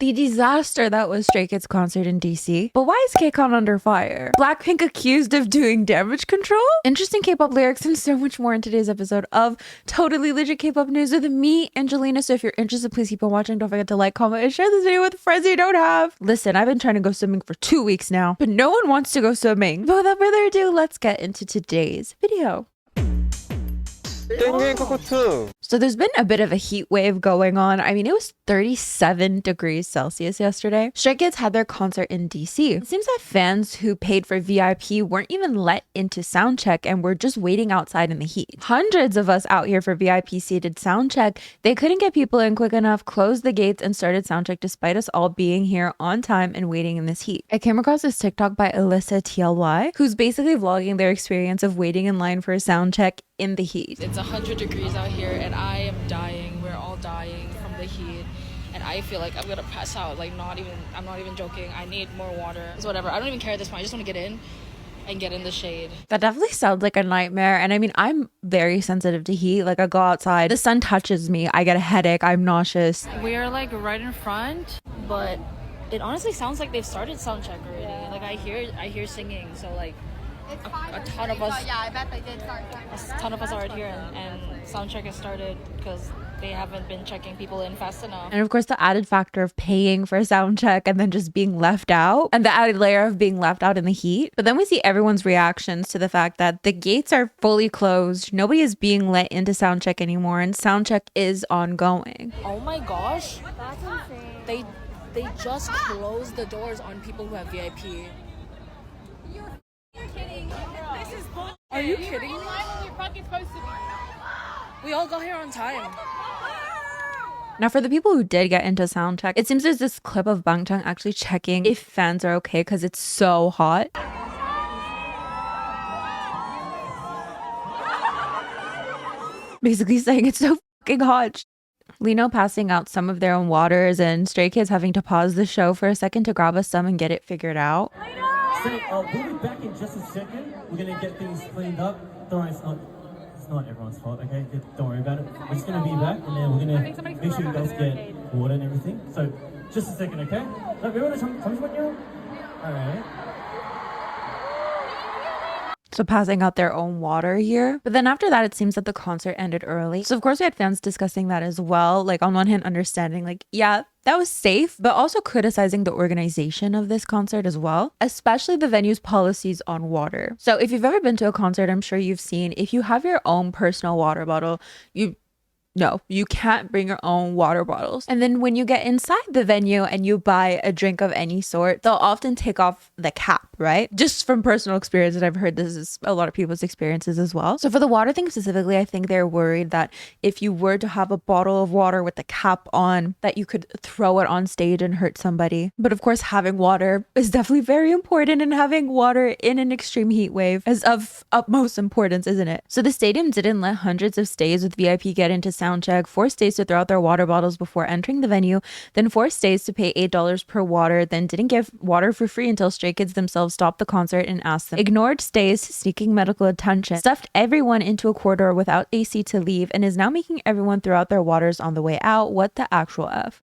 the disaster that was Stray Kids concert in DC. But why is KCON under fire? BLACKPINK accused of doing damage control? Interesting K-pop lyrics and so much more in today's episode of Totally Legit K-pop News with me, Angelina. So if you're interested, please keep on watching. Don't forget to like, comment, and share this video with friends you don't have. Listen, I've been trying to go swimming for 2 weeks now, but no one wants to go swimming. But without further ado, let's get into today's video. So there's been a bit of a heat wave going on. I mean, it was 37 degrees Celsius yesterday. Stray Kids had their concert in DC. It seems that fans who paid for VIP weren't even let into soundcheck and were just waiting outside in the heat. Hundreds of us out here for VIP seated soundcheck. They couldn't get people in quick enough, closed the gates, and started soundcheck despite us all being here on time and waiting in this heat. I came across this TikTok by alyssatly, who's basically vlogging their experience of waiting in line for a soundcheck in the heat. It's 100 degrees out here and I am dying. We're all dying from the heat and I feel like I'm gonna pass out. Like I'm not even joking. I need more water. It's whatever. I don't even care at this point. I just want to get in and get in the shade. That definitely sounds like a nightmare. And I mean, I'm very sensitive to heat. Like I go outside, the sun touches me, I get a headache, I'm nauseous. We are like right in front, but it honestly sounds like they've started sound check already. Like I hear singing, so like a ton of us. Yeah, I bet they did start. A ton of us are here, and soundcheck has started because they haven't been checking people in fast enough. And of course, the added factor of paying for a sound check and then just being left out, and the added layer of being left out in the heat. But then we see everyone's reactions to the fact that the gates are fully closed. Nobody is being let into sound check anymore, and sound check is ongoing. Oh my gosh, that's insane. They just closed the doors on people who have VIP. You're kidding. This is bullshit. Are you kidding? You're fucking supposed to be. We all got here on time. Now, for the people who did get into sound check, it seems there's this clip of Bangtan actually checking if fans are okay because it's so hot. Basically saying it's so fucking hot. Lino passing out some of their own waters and Stray Kids having to pause the show for a second to grab us some and get it figured out. So, we'll be back in just a second. We're gonna get things cleaned up. Don't worry, it's not everyone's fault, okay? Don't worry about it. We're just gonna be back and then we're gonna make sure you guys get water and everything. So, just a second, okay? Alright. So passing out their own water here. But then after that, it seems that the concert ended early. So of course we had fans discussing that as well. Like on one hand, understanding like, yeah, that was safe, but also criticizing the organization of this concert as well, especially the venue's policies on water. So if you've ever been to a concert, I'm sure you've seen, if you have your own personal water bottle, no, you can't bring your own water bottles. And then when you get inside the venue and you buy a drink of any sort, they'll often take off the cap, right? Just from personal experience, and I've heard this is a lot of people's experiences as well. So for the water thing specifically, I think they're worried that if you were to have a bottle of water with the cap on, that you could throw it on stage and hurt somebody. But of course, having water is definitely very important, and having water in an extreme heat wave is of utmost importance, isn't it? So the stadium didn't let hundreds of stays with VIP get into soundcheck, forced stays to throw out their water bottles before entering the venue, then forced stays to pay $8 per water, then didn't give water for free until Stray Kids themselves stopped the concert and asked them, ignored stays seeking medical attention, stuffed everyone into a corridor without AC to leave, and is now making everyone throw out their waters on the way out. What the actual F?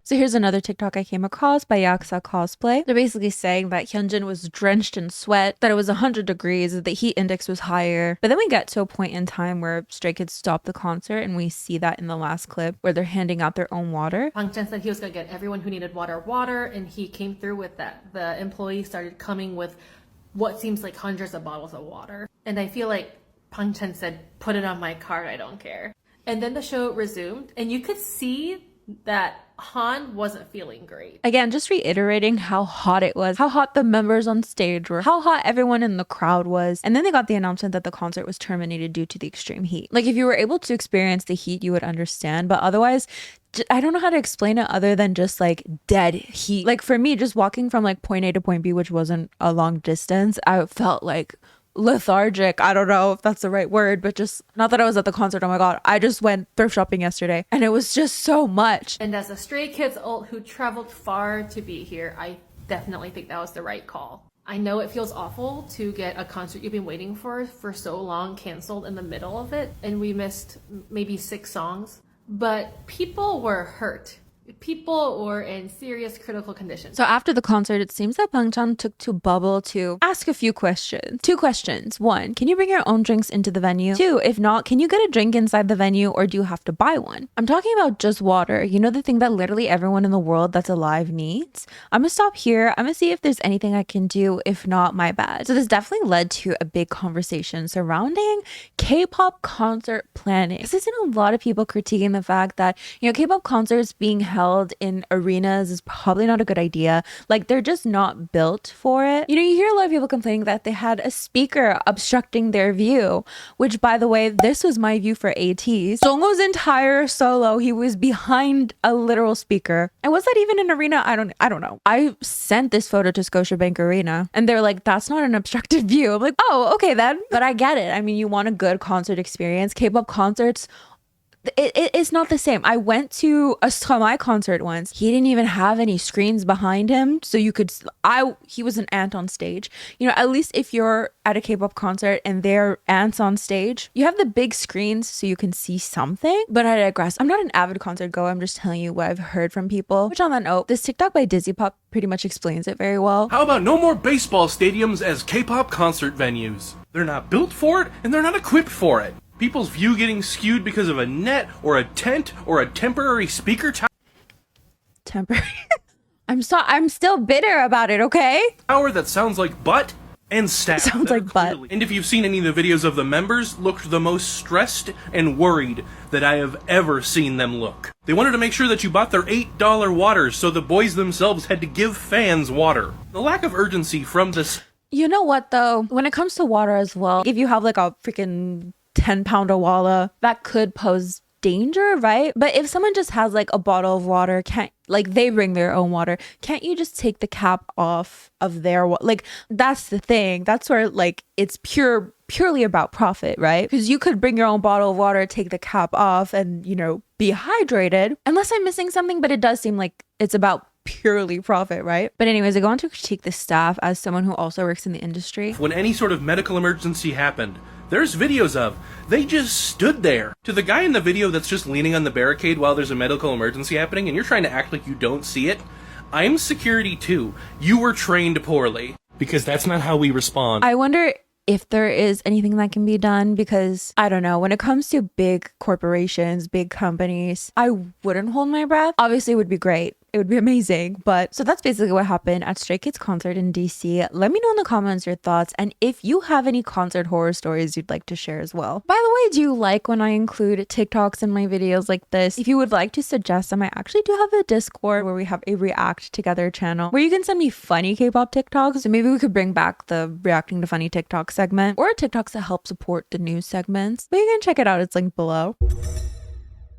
So here's another TikTok I came across by yaksa.cosplay. They're basically saying that Hyunjin was drenched in sweat, that it was 100 degrees, that the heat index was higher. But then we get to a point in time where Stray Kids stopped the concert, and we see that in the last clip where they're handing out their own water. Bangtan said he was going to get everyone who needed water, and he came through with that. The employees started coming with what seems like hundreds of bottles of water. And I feel like Bangtan said, put it on my card, I don't care. And then the show resumed, and you could see that Han wasn't feeling great. Again, just reiterating how hot it was, how hot the members on stage were, how hot everyone in the crowd was. And then they got the announcement that the concert was terminated due to the extreme heat. Like if you were able to experience the heat, you would understand. But otherwise, I don't know how to explain it other than just like dead heat. Like for me, just walking from like point A to point B, which wasn't a long distance, I felt like lethargic. I don't know if that's the right word, but just not that I was at the concert. Oh my god, I just went thrift shopping yesterday and it was just so much. And as a Stray Kids alt who traveled far to be here, I definitely think that was the right call. I know it feels awful to get a concert you've been waiting for so long canceled in the middle of it, and we missed maybe 6 songs, but people were hurt. people or in serious critical condition. So after the concert, it seems that Bangchan took to Bubble to ask a few questions. 2 questions. 1, can you bring your own drinks into the venue? 2, if not, can you get a drink inside the venue or do you have to buy one? I'm talking about just water. You know, the thing that literally everyone in the world that's alive needs? I'm gonna stop here. I'm gonna see if there's anything I can do. If not, my bad. So this definitely led to a big conversation surrounding K-pop concert planning. Because I've seen a lot of people critiquing the fact that, you know, K-pop concerts being held in arenas is probably not a good idea. Like, they're just not built for it. You know, you hear a lot of people complaining that they had a speaker obstructing their view, which, by the way, this was my view for AT. Songho's entire solo, he was behind a literal speaker. And was that even an arena? I don't know. I sent this photo to Scotiabank Arena and they're like, that's not an obstructed view. I'm like, oh, okay then. But I get it. I mean, you want a good concert experience. K-pop concerts, it's not the same. I went to a Stromae concert once. He didn't even have any screens behind him, so you could he was an ant on stage. You know, at least if you're at a K-pop concert and there are ants on stage, you have the big screens so you can see something. But I digress. I'm not an avid concert goer. I'm just telling you what I've heard from people. Which, on that note, this TikTok by Dizzy Pop pretty much explains it very well. How about no more baseball stadiums as K-pop concert venues? They're not built for it and they're not equipped for it. People's view getting skewed because of a net or a tent or a temporary speaker Temporary. I'm still bitter about it, okay? tower that sounds like butt and staff. Sounds like butt. And if you've seen any of the videos of the members, looked the most stressed and worried that I have ever seen them look. They wanted to make sure that you bought their $8 waters, so the boys themselves had to give fans water. The lack of urgency from this... You know what, though? When it comes to water as well, if you have like a freaking 10-pound walla, that could pose danger, right? But if someone just has like a bottle of water, they bring their own water, can't you just take the cap off of their like, that's the thing. That's where like it's purely about profit, right? Because you could bring your own bottle of water, take the cap off, and, you know, be hydrated. Unless I'm missing something, but it does seem like it's about purely profit, right? But anyways, I go on to critique the staff as someone who also works in the industry. When any sort of medical emergency happened, there's videos of, they just stood there. To the guy in the video that's just leaning on the barricade while there's a medical emergency happening and you're trying to act like you don't see it, I'm security too. You were trained poorly. Because that's not how we respond. I wonder if there is anything that can be done, because I don't know, when it comes to big corporations, big companies, I wouldn't hold my breath. Obviously it would be great. It would be amazing. But so that's basically what happened at Stray Kids concert in DC. Let me know in the comments your thoughts and if you have any concert horror stories you'd like to share as well. By the way, do you like when I include TikToks in my videos like this? If you would like to suggest them, I actually do have a Discord where we have a React Together channel where you can send me funny K-pop TikToks. So maybe we could bring back the reacting to funny TikTok segment or TikToks that help support the news segments. But you can check it out. It's linked below.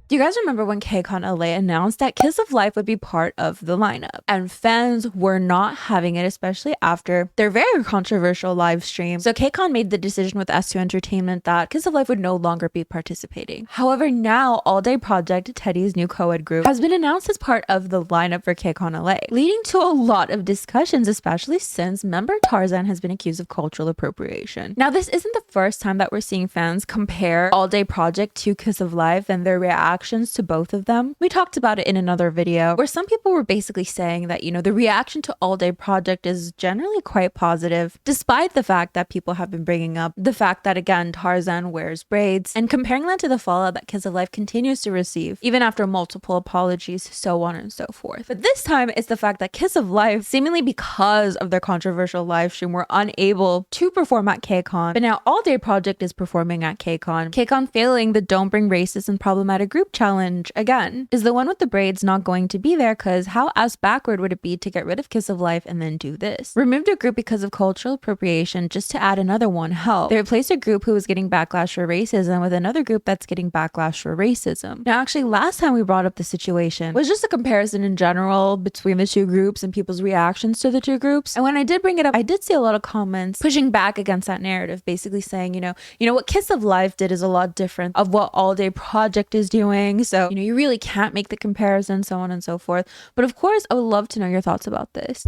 Do you guys remember when KCON LA announced that Kiss of Life would be part of the lineup? And fans were not having it, especially after their very controversial live stream. So KCON made the decision with S2 Entertainment that Kiss of Life would no longer be participating. However, now All Day Project, Teddy's new co-ed group, has been announced as part of the lineup for KCON LA, leading to a lot of discussions, especially since member Tarzan has been accused of cultural appropriation. Now, this isn't the first time that we're seeing fans compare All Day Project to Kiss of Life and their reactions to both of them. We talked about it in another video where some people were basically saying that, you know, the reaction to All Day Project is generally quite positive, despite the fact that people have been bringing up the fact that, again, Tarzan wears braids and comparing that to the fallout that Kiss of Life continues to receive, even after multiple apologies, so on and so forth. But this time, it's the fact that Kiss of Life, seemingly because of their controversial live stream, were unable to perform at KCON, but now All Day Project is performing at KCON. KCON failing the Don't Bring Racist and Problematic Group challenge again. Is the one with the braids not going to be there? Because how ass backward would it be to get rid of Kiss of Life and then do this? Removed a group because of cultural appropriation just to add another one. Hell, they replaced a group who was getting backlash for racism with another group that's getting backlash for racism. Now, actually, last time we brought up the situation was just a comparison in general between the two groups and people's reactions to the two groups. And when I did bring it up, I did see a lot of comments pushing back against that narrative, basically saying, you know what Kiss of Life did is a lot different of what All Day Project is doing. So, you really can't make the comparison, so on and so forth. But of course, I would love to know your thoughts about this.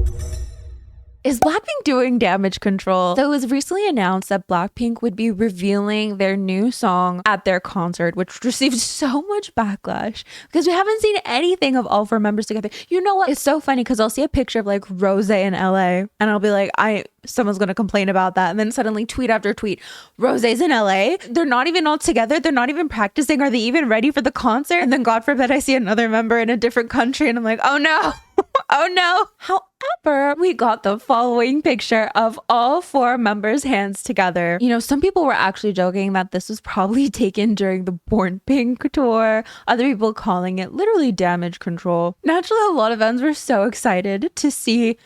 Is Blackpink doing damage control? So it was recently announced that Blackpink would be revealing their new song at their concert, which received so much backlash because we haven't seen anything of all 4 members together. You know what? It's so funny because I'll see a picture of like Rose in LA and I'll be like, someone's gonna complain about that. And then suddenly tweet after tweet, Rose's in LA. They're not even all together. They're not even practicing. Are they even ready for the concert? And then God forbid I see another member in a different country and I'm like, oh no. Oh no. However, we got the following picture of all 4 members' hands together. You know, some people were actually joking that this was probably taken during the Born Pink tour. Other people calling it literally damage control. Naturally, a lot of fans were so excited to see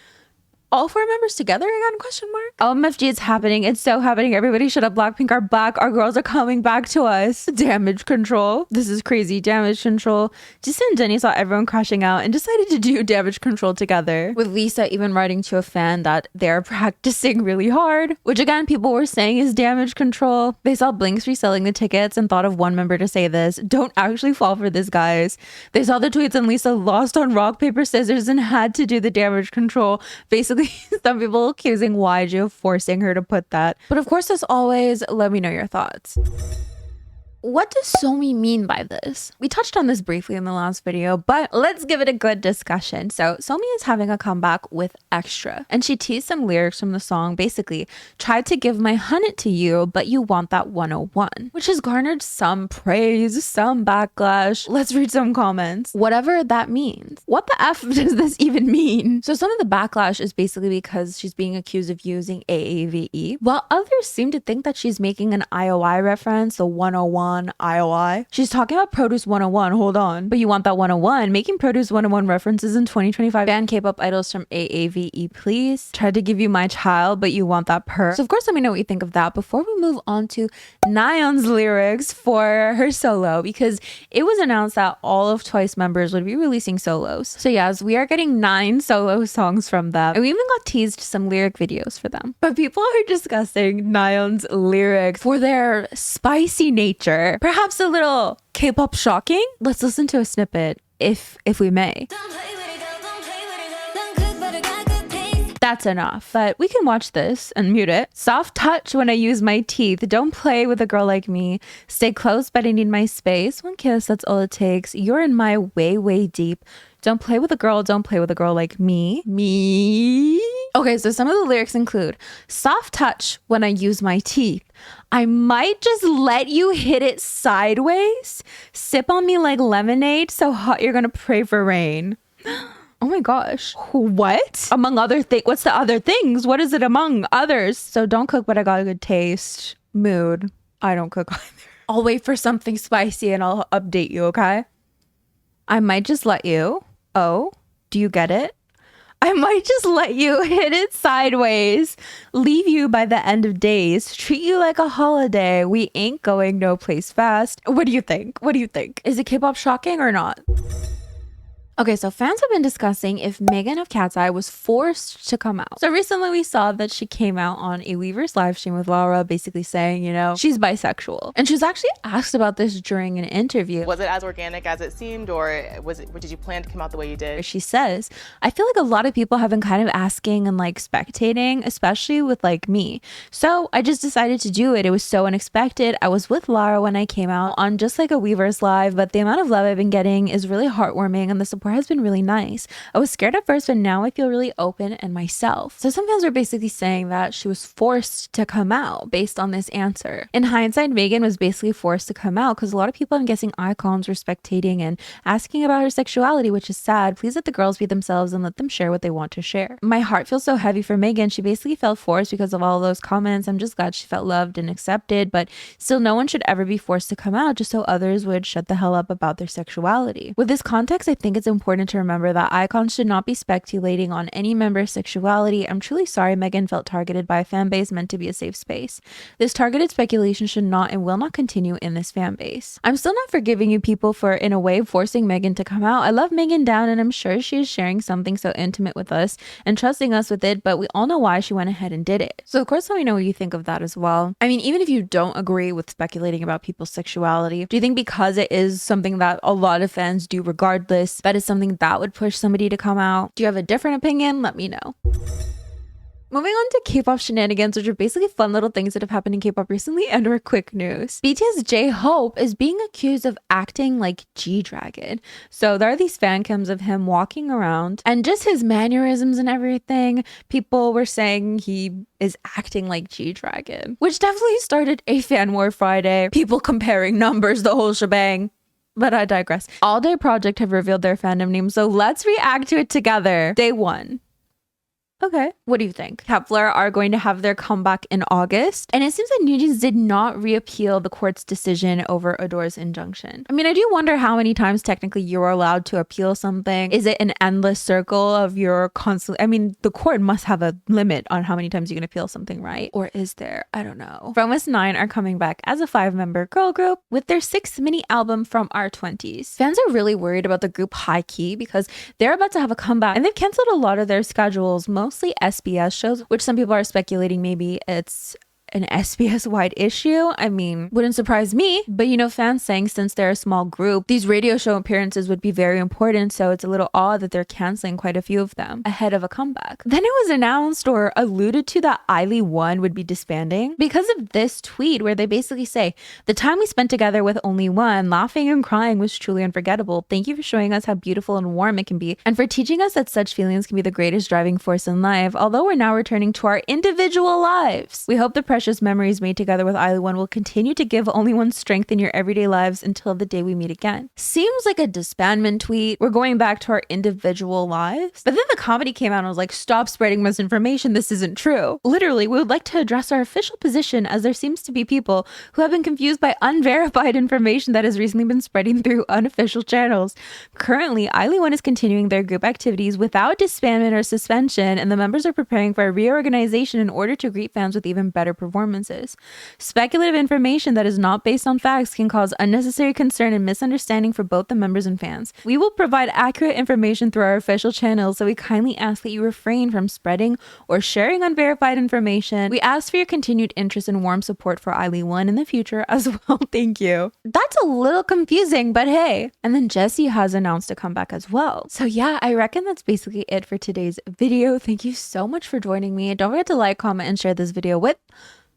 all 4 members together again? Question mark. OMFG, it's happening. It's so happening. Everybody shut up. Blackpink are back. Our girls are coming back to us. Damage control. This is crazy. Damage control. Jisoo and Jennie saw everyone crashing out and decided to do damage control together. With Lisa even writing to a fan that they're practicing really hard, which again, people were saying is damage control. They saw Blink's reselling the tickets and thought of one member to say this. Don't actually fall for this, guys. They saw the tweets and Lisa lost on rock, paper, scissors and had to do the damage control. Basically, some people accusing YG of forcing her to put that. But of course, as always, let me know your thoughts. What does Somi mean by this? We touched on this briefly in the last video, but let's give it a good discussion. So Somi is having a comeback with Extra, and she teased some lyrics from the song, basically, tried to give my hunted to you, but you want that 101, which has garnered some praise, some backlash. Let's read some comments. Whatever that means. What the F does this even mean? So some of the backlash is basically because she's being accused of using AAVE, while others seem to think that she's making an IOI reference, the 101 IOI. She's talking about Produce 101, hold on. But you want that 101, making Produce 101 references in 2025. Ban K-pop idols from AAVE, please. Tried to give you my child, but you want that per. So of course, let me know what you think of that before we move on to Nayeon's lyrics for her solo, because it was announced that all of Twice members would be releasing solos. So yes, we are getting 9 solo songs from them. And we even got teased some lyric videos for them. But people are discussing Nayeon's lyrics for their spicy nature. Perhaps a little K-pop shocking? Let's listen to a snippet, if we may. That's enough, but we can watch this and mute it. Soft touch when I use my teeth. Don't play with a girl like me. Stay close, but I need my space. One kiss, that's all it takes. You're in my way, way deep. Don't play with a girl. Don't play with a girl like me. Me. Okay, so some of the lyrics include soft touch when I use my teeth. I might just let you hit it sideways. Sip on me like lemonade. So hot you're gonna pray for rain. Oh my gosh. What? Among other things. What's the other things? What is it among others? So don't cook, but I got a good taste. Mood. I don't cook either. I'll wait for something spicy and I'll update you, okay? I might just let you. Oh, do you get it? I might just let you hit it sideways. Leave you by the end of days. Treat you like a holiday. We ain't going no place fast. What do you think? What do you think? Is it K-pop shocking or not? Okay, so fans have been discussing if Megan of Katseye was forced to come out. So recently we saw that she came out on a Weverse live stream with Laura, basically saying, you know, she's bisexual. And she was actually asked about this during an interview. Was it as organic as it seemed, or did you plan to come out the way you did? She says, I feel like a lot of people have been kind of asking and like spectating, especially with like me. So I just decided to do it. It was so unexpected. I was with Laura when I came out on just like a Weverse live, but the amount of love I've been getting is really heartwarming and the support has been really nice. I was scared at first, but now I feel really open and myself. So some fans were basically saying that she was forced to come out based on this answer. In hindsight, Megan was basically forced to come out because a lot of people, I'm guessing icons, were spectating and asking about her sexuality, which is sad. Please let the girls be themselves and let them share what they want to share. My heart feels so heavy for Megan. She basically felt forced because of all of those comments. I'm just glad she felt loved and accepted, but still no one should ever be forced to come out just so others would shut the hell up about their sexuality. With this context, I think it's important to remember that icons should not be speculating on any member's sexuality. I'm truly sorry Megan felt targeted by a fan base meant to be a safe space. This targeted speculation should not and will not continue in this fan base. I'm still not forgiving you people for, in a way, forcing Megan to come out. I love Megan down and I'm sure she is sharing something so intimate with us and trusting us with it, but we all know why she went ahead and did it. So of course let me know what you think of that as well. I mean, even if you don't agree with speculating about people's sexuality, do you think because it is something that a lot of fans do regardless, that is something that would push somebody to come out? Do you have a different opinion? Let me know. Moving on to Kpop Shenanigans, which are basically fun little things that have happened in K-pop recently and or quick news. BTS J-Hope is being accused of acting like G-Dragon. So there are these fan cams of him walking around and just his mannerisms and everything. People were saying he is acting like G-Dragon, which definitely started a fan war Friday. People comparing numbers, the whole shebang. But I digress. All Day Project have revealed their fandom name, so let's react to it together. Day 1. Okay, what do you think? Kepler are going to have their comeback in August, and it seems that NewJeans did not reappeal the court's decision over Adore's injunction. I mean, I do wonder how many times technically you're allowed to appeal something. Is it an endless circle of your constantly? I mean, the court must have a limit on how many times you can appeal something, right? Or is there? I don't know. From Us 9 are coming back as a 5-member girl group with their 6th mini album from our 20s. Fans are really worried about the group High Key because they're about to have a comeback, and they've canceled a lot of their schedules, mostly SBS shows, which some people are speculating maybe it's an SBS-wide issue. I mean, wouldn't surprise me, but you know, fans saying since they're a small group, these radio show appearances would be very important, so it's a little odd that they're canceling quite a few of them ahead of a comeback. Then it was announced or alluded to that ILY1 would be disbanding because of this tweet where they basically say, "The time we spent together with only one, laughing and crying was truly unforgettable. Thank you for showing us how beautiful and warm it can be, and for teaching us that such feelings can be the greatest driving force in life, although we're now returning to our individual lives. We hope the precious memories made together with ILY1 will continue to give only one strength in your everyday lives until the day we meet again." Seems like a disbandment tweet. We're going back to our individual lives. But then the comedy came out and was like, "Stop spreading misinformation. This isn't true." Literally, we would like to address our official position as there seems to be people who have been confused by unverified information that has recently been spreading through unofficial channels. Currently, ILY1 is continuing their group activities without disbandment or suspension, and the members are preparing for a reorganization in order to greet fans with even better performances. Speculative information that is not based on facts can cause unnecessary concern and misunderstanding for both the members and fans. We will provide accurate information through our official channels, so we kindly ask that you refrain from spreading or sharing unverified information. We ask for your continued interest and warm support for ILY1 in the future as well. Thank you. That's a little confusing, but hey. And then Jessie has announced a comeback as well. So yeah, I reckon that's basically it for today's video. Thank you so much for joining me. Don't forget to like, comment, and share this video with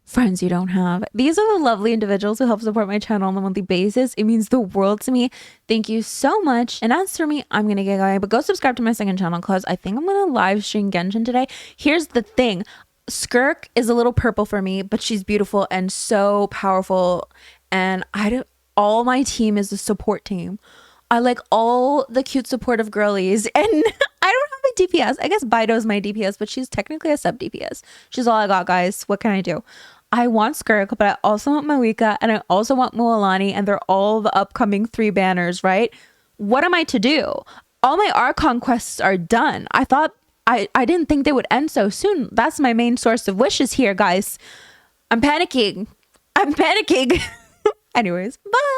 friends you don't have. These are the lovely individuals who help support my channel on a monthly basis. It means the world to me. Thank you so much. And as for me, I'm gonna get going, but go subscribe to my second channel because I think I'm gonna live stream Genshin today. Here's the thing. Skirk is a little purple for me, but she's beautiful and so powerful. And all my team is a support team. I like all the cute supportive girlies, and I don't have a DPS. I guess Bido's my DPS, but she's technically a sub DPS. She's all I got, guys. What can I do? I want Skirk, but I also want Mawika, and I also want Mualani, and they're all the upcoming 3 banners, right? What am I to do? All my Archon quests are done. I didn't think they would end so soon. That's my main source of wishes here, guys. I'm panicking. Anyways, bye.